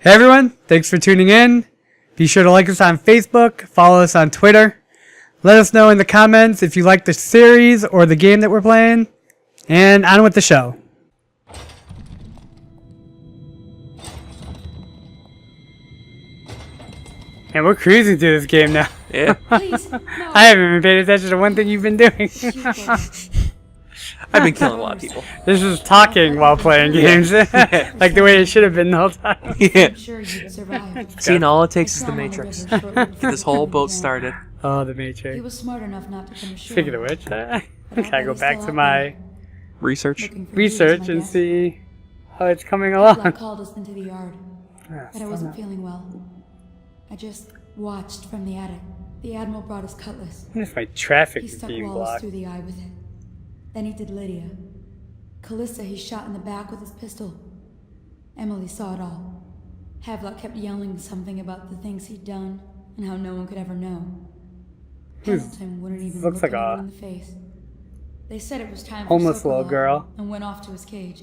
Hey everyone, thanks for tuning in. Be sure to like us on Facebook, follow us on Twitter. Let us know in the comments if you like the series or the game that we're playing. And on with the show. And we're cruising through this game now. Yeah. Please, no. I haven't been paying attention to one thing you've been doing. I've been killing a lot of people. This is talking while playing games. Like the way it should have been the whole time. Yeah. I'm sure you'd survive. See, and all it takes is I the saw him on Matrix. river shortly Get before this whole the boat began. started. Oh, the He Matrix. was smart enough not to come ashore. Speaking of which, I But gotta go he's back still to out my there, Research. looking for research leads, my and guess. see how it's coming Black along. called us into the yard, but I wasn't feeling well. I just watched from the attic. The Admiral brought his cutlass. What if my traffic He is stuck being Wallace blocked? through the eye with it. Then he did Lydia. Calissa he shot in the back with his pistol. Emily saw it all. Havelock kept yelling something about the things he'd done and how no one could ever know. Pendleton wouldn't even looks look like anyone a in the face. They said it was time homeless for little Sokolov girl. and went off to his cage.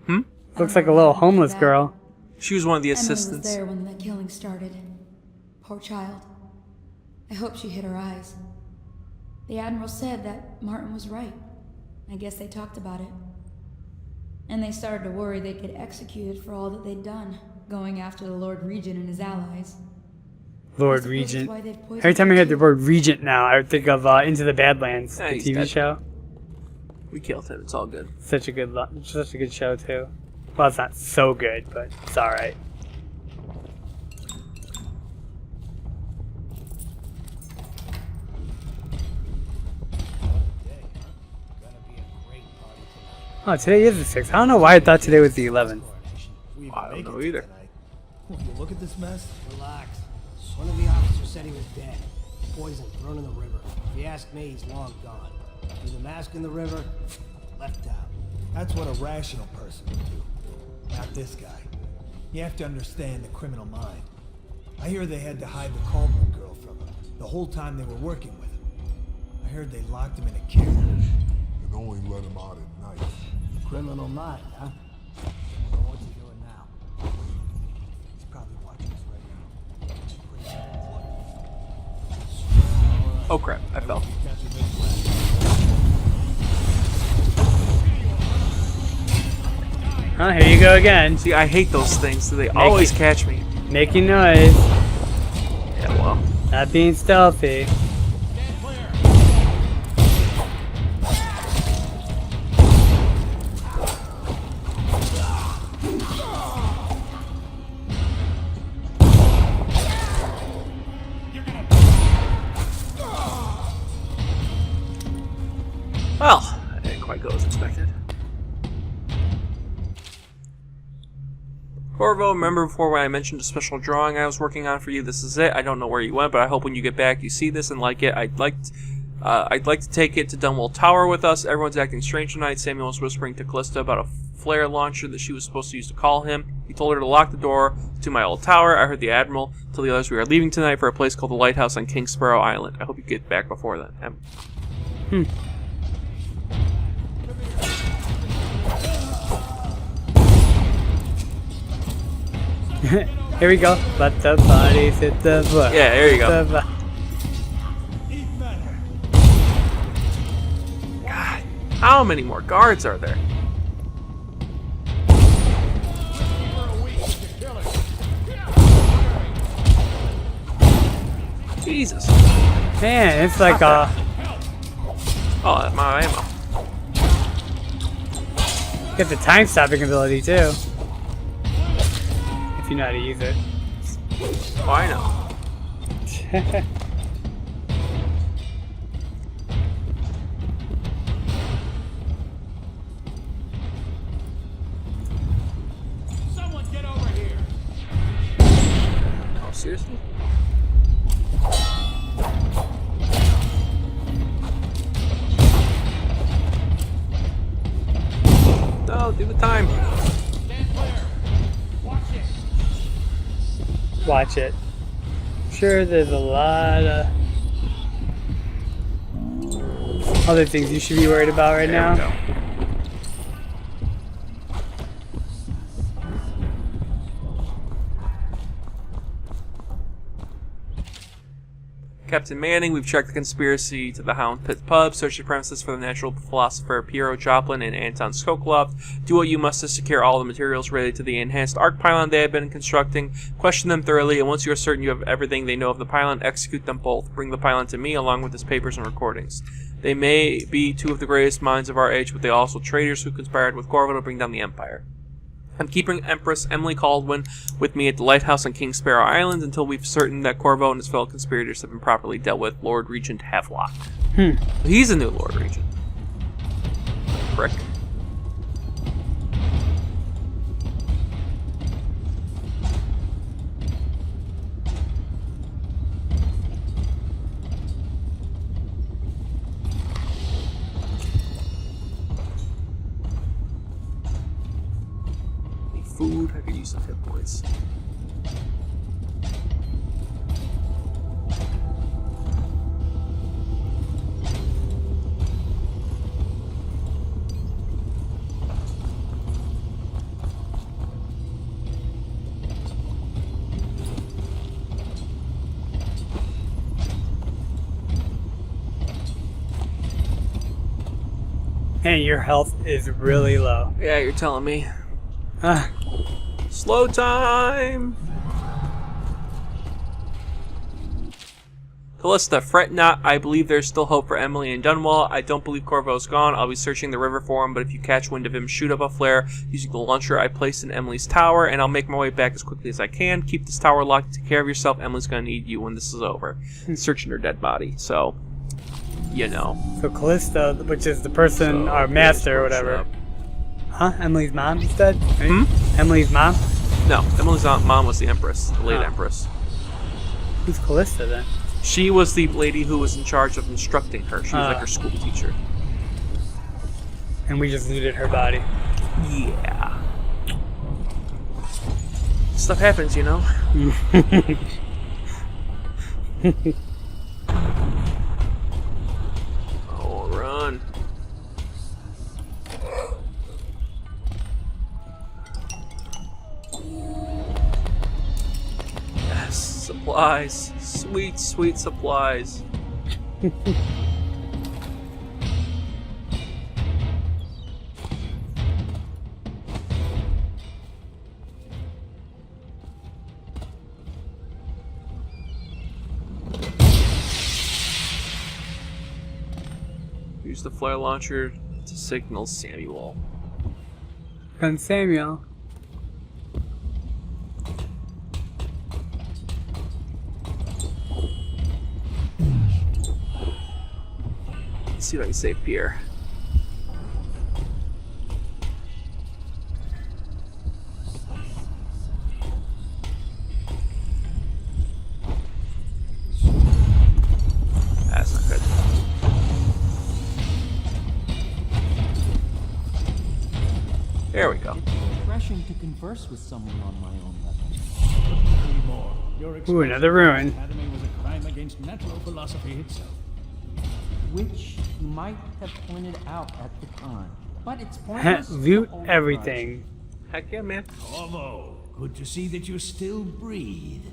Hmm? I Looks don't like a know little what happened homeless after that. girl. She was one of the Emily was assistants. there when the killing started. Poor child. I hope she hid her eyes. The Admiral said that Martin was right. I guess they talked about it. And they started to worry they'd get executed for all that they'd done, going after the Lord Regent and his allies. Lord I suppose that's Regent. why they'd poisoned Every time I her hear the too. word Regent now, I would think of Into the Badlands, Yeah, the he's TV dead. show. We killed him. It's all good. Such a good show too. Well, it's not so good, but it's all right. Oh, today is the 6th. I don't know why I thought today was the 11th. I don't know either. If you look at this mess, Relax. One of the officers said he was dead. Poisoned, thrown in the river. If you ask me, he's long gone. Threw the mask in the river, left out. that's what a rational person would do. Not this guy. You have to understand the criminal mind. I hear they had to hide the Caldwell girl from him the whole time they were working with him. I heard they locked him in a carrier. and only let him out at night. Criminal mind, huh? Well, what's he doing now? He's probably watching us right now. Oh crap! I fell. Oh, here you go again. See, I hate those things. So they always catch me. Making noise. Yeah, well. Not being stealthy. Well, I didn't quite go as expected. Corvo, remember before when I mentioned a special drawing I was working on for you? This is it. I don't know where you went, but I hope when you get back you see this and like it. I'd like to take it to Dunwall Tower with us. Everyone's acting strange tonight. Samuel was whispering to Callista about a flare launcher that she was supposed to use to call him. He told her to lock the door to my old tower. I heard the Admiral tell the others we are leaving tonight for a place called the Lighthouse on King Sparrow Island. I hope you get back before then. Here we go. Let the bodies hit the floor. Yeah, there you go. The God, how many more guards are there? Jesus. Man, it's like a... Oh, that's my ammo. Get the time stopping ability too. If you know how to use it. Oh, I know. Someone get over here! Oh, seriously? No, do the time. Stand clear! Watch it! Watch it. Sure, there's a lot of other things you should be worried about right There now. we go. Captain Manning, we've checked the conspiracy to the Hound Pit pub, searched the premises for the natural philosopher Piero Joplin and Anton Skoklov. Do what you must to secure all the materials related to the enhanced arc pylon they have been constructing. Question them thoroughly, and once you are certain you have everything they know of the pylon, execute them both. Bring the pylon to me, along with his papers and recordings. They may be two of the greatest minds of our age, but they are also traitors who conspired with Corvo to bring down the Empire. I'm keeping Empress Emily Caldwin with me at the lighthouse on King Sparrow Island until we've certain that Corvo and his fellow conspirators have been properly dealt with. Lord Regent Havelock. He's a new Lord Regent. Prick. Food, I could use some hit points. And your health is really low. Yeah, you're telling me. Slow time! Callista, fret not. I believe there's still hope for Emily and Dunwall. I don't believe Corvo's gone. I'll be searching the river for him, but if you catch wind of him, shoot up a flare using the launcher I placed in Emily's tower, and I'll make my way back as quickly as I can. Keep this tower locked. Take care of yourself. Emily's gonna need you when this is over. Searching her dead body, so, you know. So Callista, which is the person, our master or whatever. Huh? Emily's mom, you said? Right? Emily's mom? No, Emily's mom was the Empress, the late Empress. Who's Callista then? She was the lady who was in charge of instructing her. She was like her school teacher. And we just looted her body. Yeah. Stuff happens, you know? Oh, run. Yes, supplies. Sweet, sweet supplies. Use the flare launcher to signal Samuel. Gun Samuel. Let's see if I can save Pierre. That's not good. There we go. It's refreshing to converse with someone on my own level. Ooh, another ruin. Academy was a crime against natural philosophy itself. Which you might have pointed out at the time. But it's pointless. Loot to hold everything. Heck yeah, man. Corvo, good to see that you still breathe.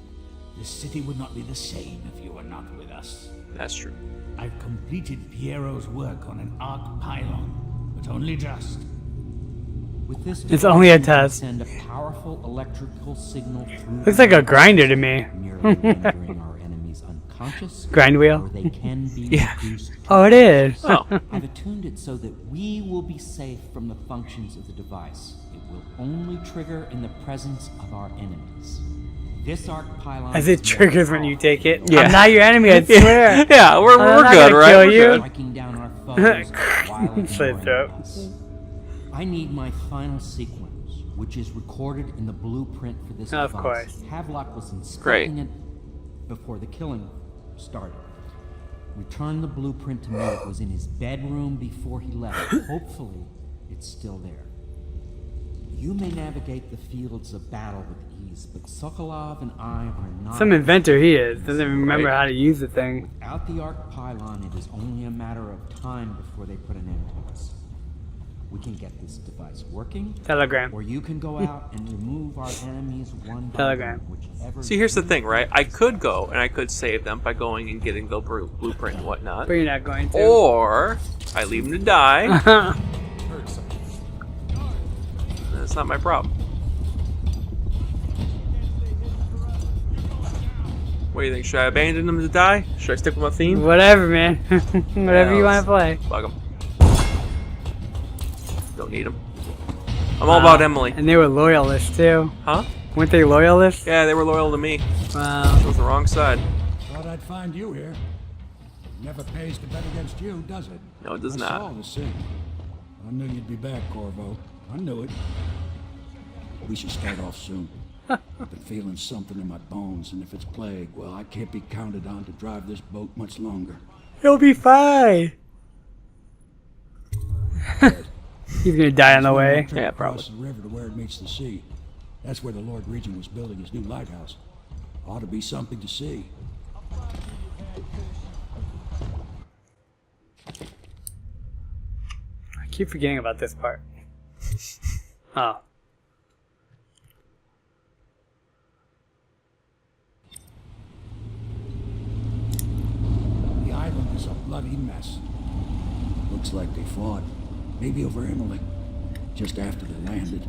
This city would not be the same if you were not with us. That's true. I've completed Piero's work on an arc pylon, but only just. With this It's only a device, test. you can send a powerful electrical signal through. Looks like a grinder to me. Merely rendering our enemies unconscious. Grind wheel? Or they can be Yeah. reduced. Oh, it is. Oh. I've attuned it so that we will be safe from the functions of the device. It will only trigger in the presence of our enemies. This arc pylon. As it is more triggers when you take it. Yeah. I'm not your enemy, I swear. Yeah, we're I'm not good, gonna right? kill We're you. good. striking down our foes while Slit throat. ignoring us. I need my final sequence, which is recorded in the blueprint for this Of device. course. Havelock was Great. inspecting it before the killing started. Return the blueprint to me. It was in his bedroom before he left. Hopefully, it's still there. You may navigate the fields of battle with ease, but Sokolov and I are not. Some inventor he is. Doesn't even remember Right. how to use the thing. Without the arc pylon, it is only a matter of time before they put an end to us. We can get this device working, Telegram. or you can go out and remove our enemies one by Telegram. one, whichever. See, here's the thing, right? I could go and I could save them by going and getting the blueprint and whatnot. But you're not going to. Or I leave them to die. That's not my problem. What do you think? Should I abandon them to die? Should I stick with my theme? Whatever, man. Whatever you want to play. Fuck them. Don't need them. I'm all about Emily. And they were loyalists, too. Huh? Weren't they loyalists? Yeah, they were loyal to me. Wow. It was the wrong side. Thought I'd find you here. Never pays to bet against you, does it? No, it does I saw not. the scene. I knew you'd be back, Corvo. I knew it. We should start off soon. I've been feeling something in my bones, and if it's plague, well, I can't be counted on to drive this boat much longer. He'll be fine. He's gonna die on the way. Yeah, Across probably. the river to where it meets the sea. That's where the Lord Regent was building his new lighthouse. Ought to be something to see. I keep forgetting about this part. Oh. The island is a bloody mess. Looks like they fought. Maybe over Emily. Just after they landed.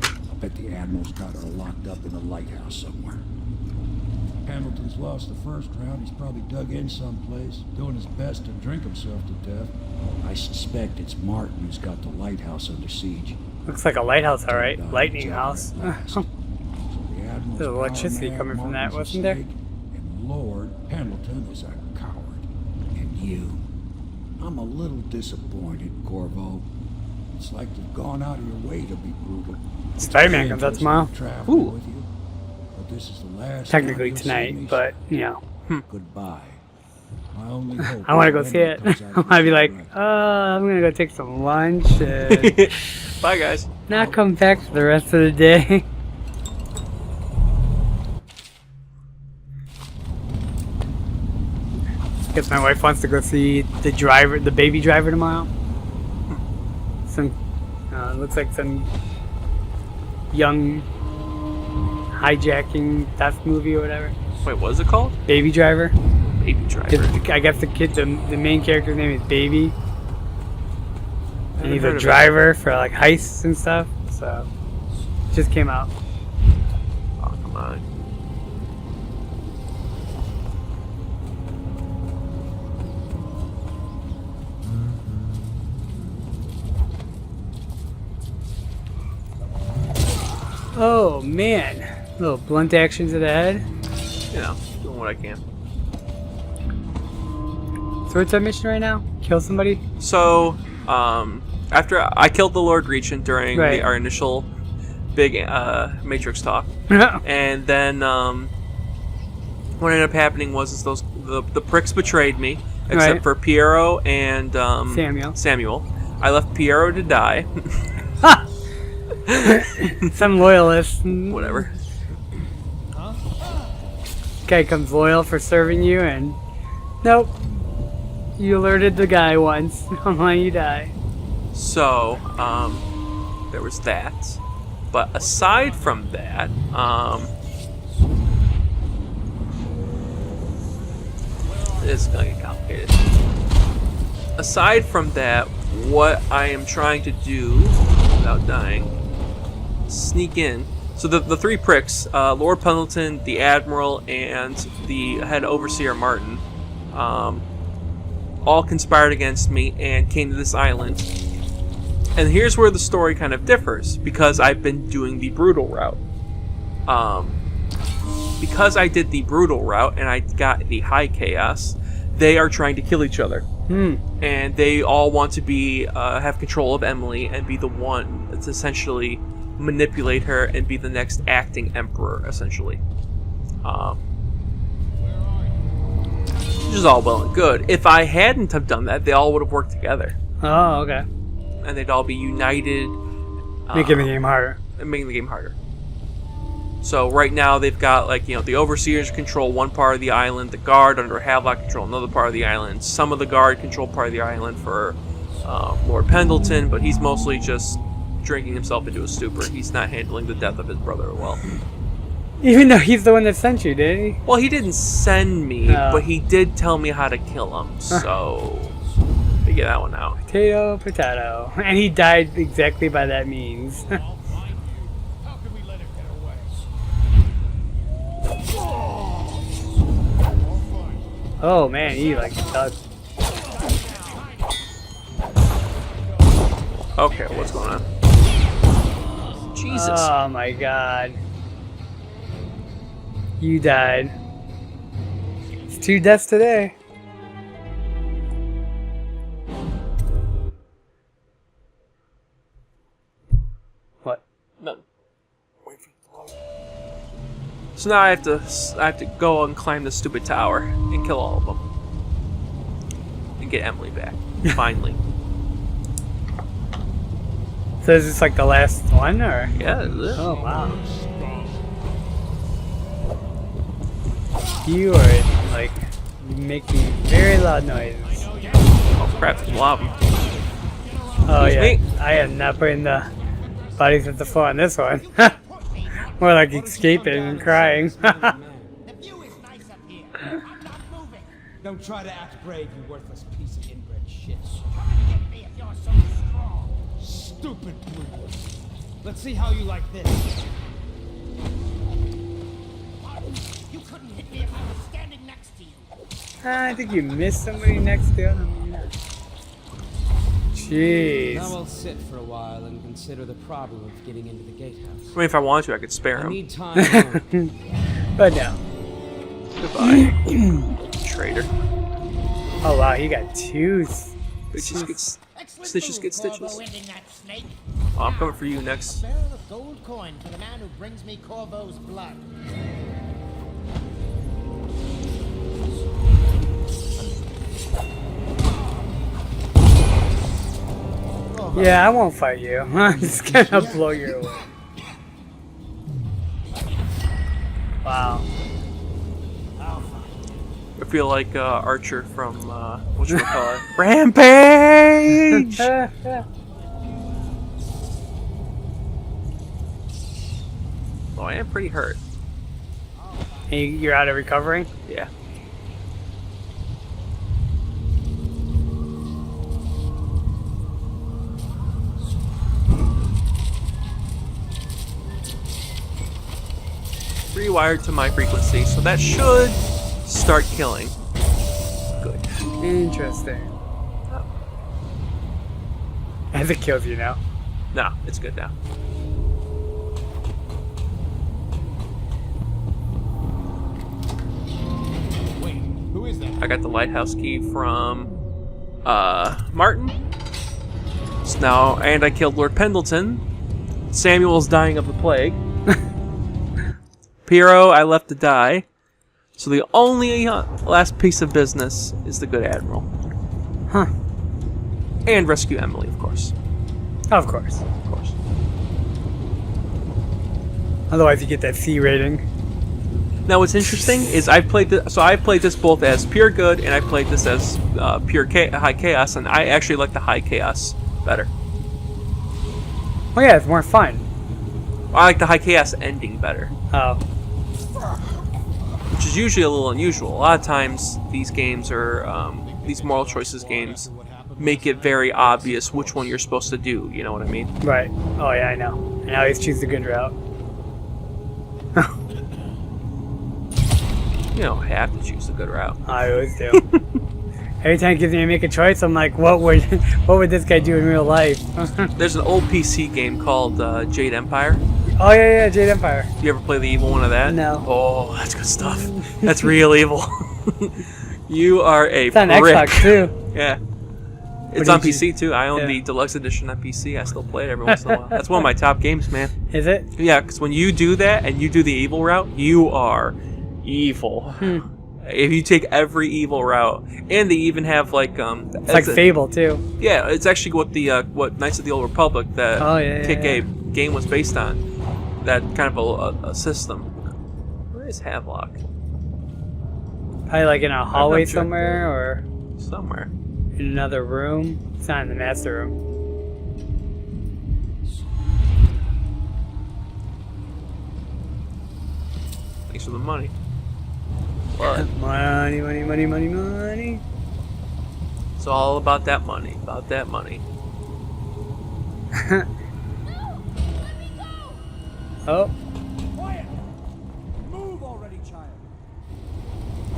I bet the Admiral's got her locked up in a lighthouse somewhere. Hamilton's lost the first round. He's probably dug in someplace, doing his best to drink himself to death. I suspect it's Martin who's got the lighthouse under siege. Looks like a lighthouse, alright. Done Lightning job house. at last. So the Admiral's There's electricity power coming mad, from that, Martin's a wasn't there? snake, and Lord Pendleton is a coward. And you. I'm a little disappointed, Corvo. It's like you've gone out of your way to be brutal. Spider-Man comes out tomorrow. Traveling Ooh. with you, but this is the last Technically time you'll see tonight, me. but, you know. Goodbye. My only hope I want to is go that see it. Emily comes out I of want to be this like, right. I'm going to go take some lunch and Bye, guys. not come back for the rest of the day. Guess my wife wants to go see the baby driver tomorrow. Some, looks like some young hijacking theft movie or whatever. Wait, what is it called? Baby Driver. Baby Driver. I guess the main character's name is Baby. And he's heard a of it. driver for like heists and stuff. So, it just came out. Oh, come on. Oh man, little blunt action to the head. You know, doing what I can. So what's that mission right now? Kill somebody? So, after I killed the Lord Regent during Right. our initial big Matrix talk, and then what ended up happening was the pricks betrayed me, except Right. for Piero and Samuel. I left Piero to die. Some loyalist. Whatever. Guy comes loyal for serving you, and nope. You alerted the guy once. I'm letting you die. So, there was that. But aside from that, this is gonna get complicated. Aside from that, what I am trying to do without dying, sneak in. So the three pricks, Lord Pendleton, the Admiral, and the head overseer Martin, all conspired against me and came to this island. And here's where the story kind of differs, because I've been doing the brutal route. Because I did the brutal route and I got the high chaos, they are trying to kill each other. And they all want to be have control of Emily and be the one that's essentially manipulate her and be the next acting emperor, essentially. Which is all well and good. If I hadn't have done that, they all would have worked together. Oh, okay. And they'd all be united. Making the game harder. And making the game harder. So right now they've got, like, you know, the overseers control one part of the island, the guard under Havelock control another part of the island, some of the guard control part of the island for Lord Pendleton, but he's mostly just drinking himself into a stupor. He's not handling the death of his brother well. Even though he's the one that sent you, did he? Well, he didn't send me, No. but he did tell me how to kill him, so to get that one out. Potato, potato. And he died exactly by that means. Oh man, he like does. Okay, what's going on? Jesus. Oh my god. You died. It's 2 deaths today. What? No. So now I have to go and climb the stupid tower and kill all of them. And get Emily back. Finally. So is this like the last one, or? Yeah, it is. Oh wow. You are like making very loud noises. Oh crap, there's lava. Oh yeah, Excuse me? I am not putting the bodies at the floor on this one. More like escaping and crying. The view is nice up here. I'm not moving. Don't try to act brave, you worthless piece of inbred shit. Try to get me if you're so strong. Stupid brute. Let's see how you like this. You couldn't hit me if I was standing next to you. I think you missed somebody next to him. Jeez. Now I'll sit for a while and consider the problem of getting into the gatehouse. I mean, if I wanted to, I could spare I him. need time alone. But no. Goodbye. Traitor. Oh wow, he got 2. Bitches get Excellent Snitches move, get Corvo, stitches. ending that snake. Oh, I'm coming for you next. Barrel of gold coin for the man who brings me Corvo's blood. Yeah, I won't fight you. I'm just gonna blow you away. Wow. I feel like Archer from whatchamacallit? Rampage! Oh, I am pretty hurt. Hey, you're out of recovering? Yeah. Rewired to my frequency, so that should start killing. Good. Interesting. As it kills you now. No, it's good now. Wait, who is that? I got the lighthouse key from Martin. So now, and I killed Lord Pendleton. Samuel's dying of the plague. Piero, I left to die. So the only last piece of business is the good admiral. Huh. And rescue Emily, of course. Of course. Of course. Otherwise you get that C rating. Now what's interesting is I've played this, so I played this both as pure good and I played this as pure high chaos, and I actually like the high chaos better. Oh yeah, it's more fun. I like the high chaos ending better, Oh. which is usually a little unusual. A lot of times these games are these moral choices games make it very obvious which one you're supposed to do. You know what I mean? Right. Oh yeah, I know. And I always choose the good route. You don't have to choose the good route. I always do. Every time it gives me to make a choice, I'm like, what would this guy do in real life? There's an old PC game called Jade Empire. Oh yeah, Jade Empire. You ever play the evil one of that? No. Oh, that's good stuff. That's real evil. You are a It's on prick. Xbox too. Yeah. It's did on you- PC too. I own Yeah. the deluxe edition on PC. I still play it every once in a while. That's one of my top games, man. Is it? Yeah, because when you do that and you do the evil route, you are evil. If you take every evil route, and they even have like It's like Fable too. Yeah, it's actually what the what Knights of the Old Republic that Oh, yeah, KK game was based on. That kind of a system. Where is Havelock? Probably like in a hallway checked somewhere, or Somewhere. In another room? It's not in the master room. Thanks for the money. What? Money, money, money, money, money. It's all about that money. About that money. Oh, Quiet! Move already, child.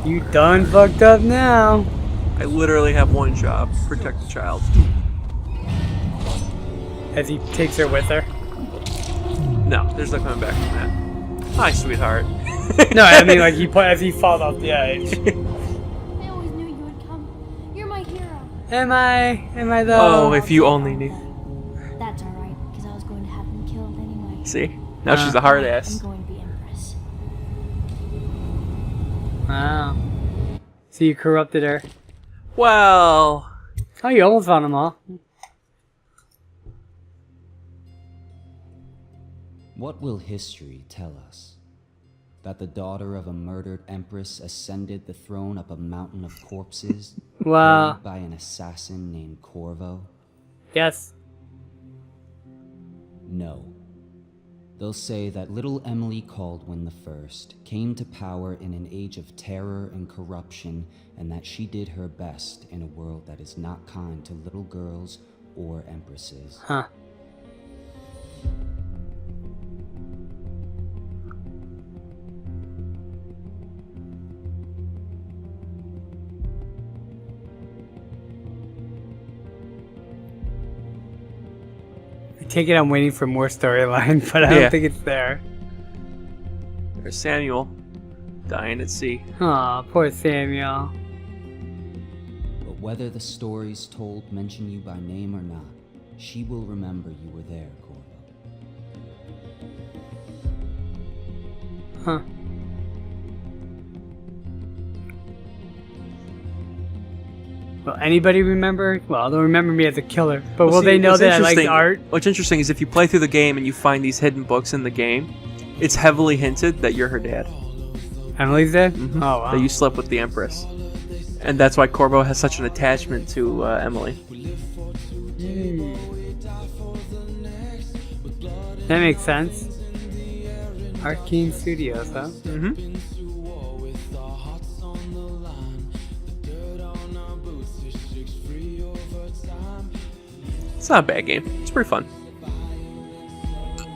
you done fucked up now. I literally have one job: protect the child. As he takes her with her. No, there's no coming back from that. Hi, sweetheart. No, I mean like as he falls off the edge. I always knew you would come. You're my hero. Am I though? Oh, if you only knew. That's alright, because I was going to have him killed anyway. See? Now she's a hard ass. I'm going to be Empress. Wow. So you corrupted her. Well, Oh, you almost found them all. What will history tell us? That the daughter of a murdered empress ascended the throne up a mountain of corpses, Wow. carried by an assassin named Corvo? Yes. No. They'll say that little Emily Caldwin I came to power in an age of terror and corruption, and that she did her best in a world that is not kind to little girls or empresses. Huh. I take it I'm waiting for more storyline, but I Yeah. don't think it's there. there's Samuel dying at sea. Aw, poor Samuel. But whether the stories told mention you by name or not, she will remember you were there, Corvo. Huh. Will anybody remember? Well, they'll remember me as a killer, but will see, they know what's that I like interesting- art? What's interesting is if you play through the game and you find these hidden books in the game, it's heavily hinted that you're her dad. Emily's dead? Mhm. Oh, wow. That you slept with the Empress. And that's why Corvo has such an attachment to Emily. That makes sense. Arcane Studios, huh? Mm-hmm. It's not a bad game. It's pretty fun.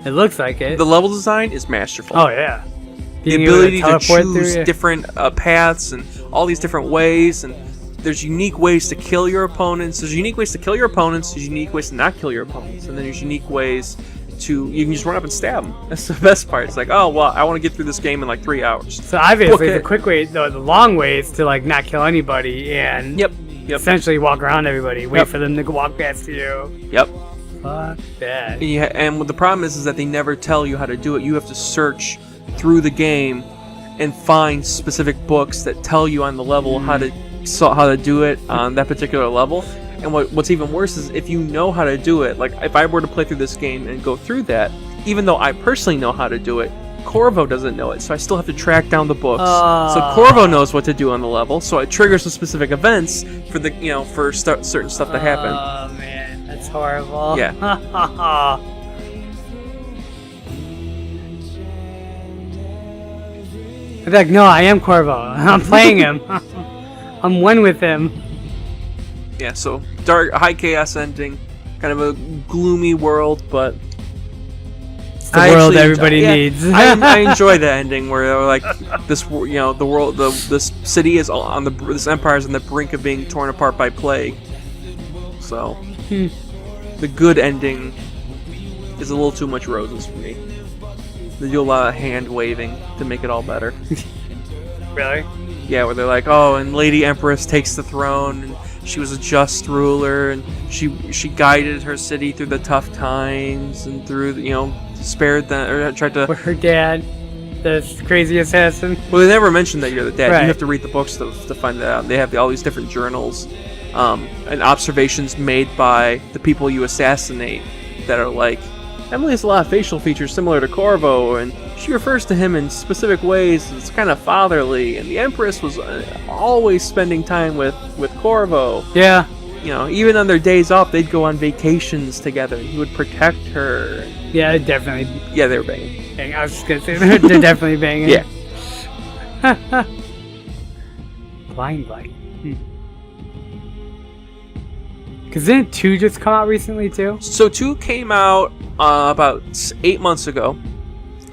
It looks like it. The level design is masterful. Oh, yeah. The Being able ability to teleport choose through it. different paths and all these different ways, and there's unique ways to kill your opponents. There's unique ways to kill your opponents. There's unique ways to not kill your opponents, and then there's unique ways to you can just run up and stab them. That's the best part. It's like, oh well, I want to get through this game in like 3 hours. So obviously, Okay. the quick way, the long way is to like not kill anybody and Yep. essentially walk around everybody, wait Yep. for them to walk past you. Yep. Fuck that. Yeah, and what the problem is that they never tell you how to do it. You have to search through the game and find specific books that tell you on the level how to do it on that particular level. And what's even worse is if you know how to do it. Like if I were to play through this game and go through that, even though I personally know how to do it, Corvo doesn't know it, so I still have to track down the books. So Corvo knows what to do on the level, so it triggers some specific events for the for certain stuff to happen. Oh man, that's horrible. Yeah. I'd be like, no, I am Corvo. I'm playing him. I'm one with him. Yeah, so dark, high chaos ending, kind of a gloomy world, but It's the world everybody needs. I enjoy the ending where they're like this, the world, this city is on this empire is on the brink of being torn apart by plague. So the good ending is a little too much roses for me. They do a lot of hand waving to make it all better. Really? Yeah, where they're like, oh, and Lady Empress takes the throne, and she was a just ruler, and she guided her city through the tough times, and through spared them, or tried to. Or her dad, the crazy assassin. Well, they never mentioned that you're the dad. Right. You have to read the books to find that out. They have all these different journals, and observations made by the people you assassinate that are like, Emily has a lot of facial features similar to Corvo, and she refers to him in specific ways. It's kind of fatherly, and the Empress was always spending time with Corvo. Yeah. even on their days off, they'd go on vacations together. He would protect her. Yeah, definitely. Yeah, they were banging. I was just gonna say they're definitely banging. Yeah. Blind Light. Because didn't 2 just come out recently too? So 2 came out about 8 months ago,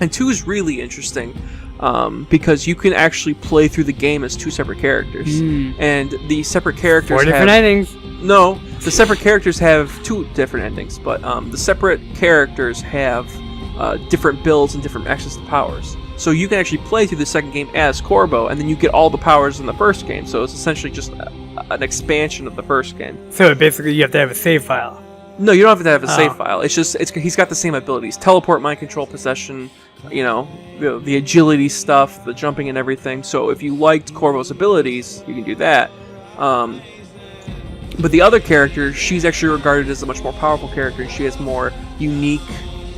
and 2 is really interesting because you can actually play through the game as 2 separate characters, and the separate characters 4 different endings. No, the separate characters have 2 different endings, but the separate characters have different builds and different access to powers. So you can actually play through the second game as Corvo, and then you get all the powers in the first game. So it's essentially just an expansion of the first game. So basically, you have to have a save file. No, you don't have to have a save file. It's just he's got the same abilities: teleport, mind control, possession. The agility stuff, the jumping and everything. So if you liked Corvo's abilities, you can do that. But the other character, she's actually regarded as a much more powerful character, and she has more unique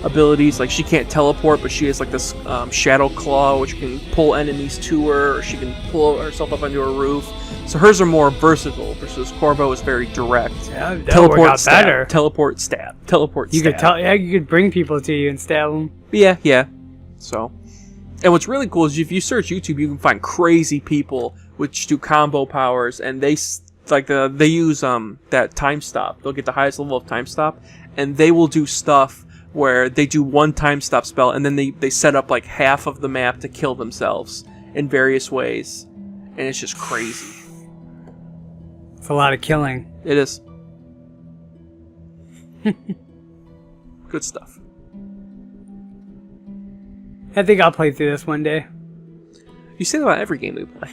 abilities. Like, she can't teleport, but she has like this shadow claw, which can pull enemies to her, or she can pull herself up onto a roof. So hers are more versatile versus Corvo is very direct. Yeah, teleport, stab, better. Teleport, stab. Teleport, you stab. You could bring people to you and stab them. Yeah. So, and what's really cool is if you search YouTube, you can find crazy people which do combo powers, and they use that time stop. They'll get the highest level of time stop, and they will do stuff where they do one time stop spell, and then they set up like half of the map to kill themselves in various ways, and it's just crazy. It's a lot of killing. It is. Good stuff. I think I'll play through this one day. You say that about every game we play.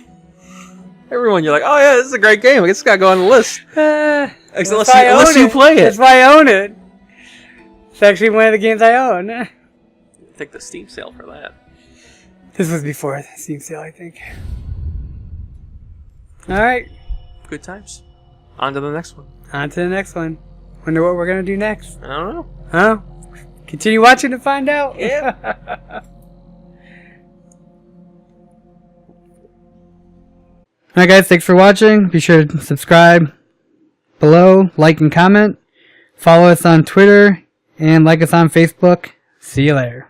Everyone, you're like, oh yeah, this is a great game. I guess it's got to go on the list. Unless you play it. That's why I own it. It's actually one of the games I own. Take the Steam sale for that. This was before the Steam sale, I think. Alright. Good times. On to the next one. On to the next one. Wonder what we're going to do next. I don't know. Huh? Continue watching to find out. Yeah. Alright guys, thanks for watching. Be sure to subscribe below, like and comment. Follow us on Twitter, and like us on Facebook. See you later.